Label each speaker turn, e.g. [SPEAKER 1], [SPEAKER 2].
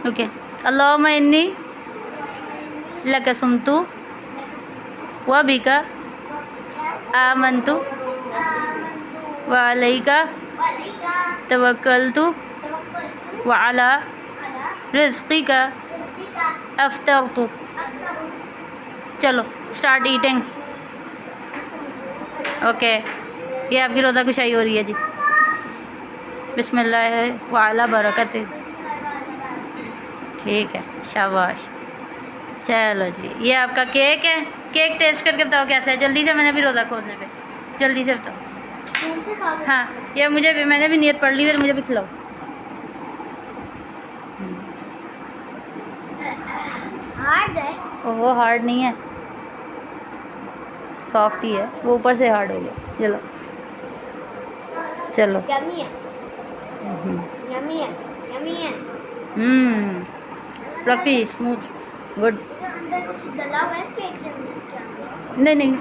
[SPEAKER 1] Okay. अल्लाहुम्मा इन्नी लका सुमतु व बिका आमनतु व अलैका तवक्कलतु व अला रिज़्क़िका अफ़्तरतु। चलो स्टार्ट ईटिंग। ओके, ये आपकी रोज़ा कुशाई हो रही है जी। बिस्मिल्लाह व अला बरकत। ठीक है, शाबाश। चलो जी, ये आपका केक है। केक टेस्ट करके बताओ कैसा है, जल्दी से। मैंने भी रोज़ा खोलने पे, जल्दी से बताओ। हाँ, ये मैंने भी नियत पढ़ ली, फिर मुझे भी खिलाओ।
[SPEAKER 2] हार्ड है।
[SPEAKER 1] वो हार्ड नहीं है, सॉफ्ट ही है, वो ऊपर से हार्ड हो गया। चलो चलो।
[SPEAKER 2] यम्मी है, यम्मी है, यम्मी है।
[SPEAKER 1] Fluffy smooth good.
[SPEAKER 2] अंदर कुछ डला हुआ है इसके अंदर।
[SPEAKER 1] नहीं नहीं।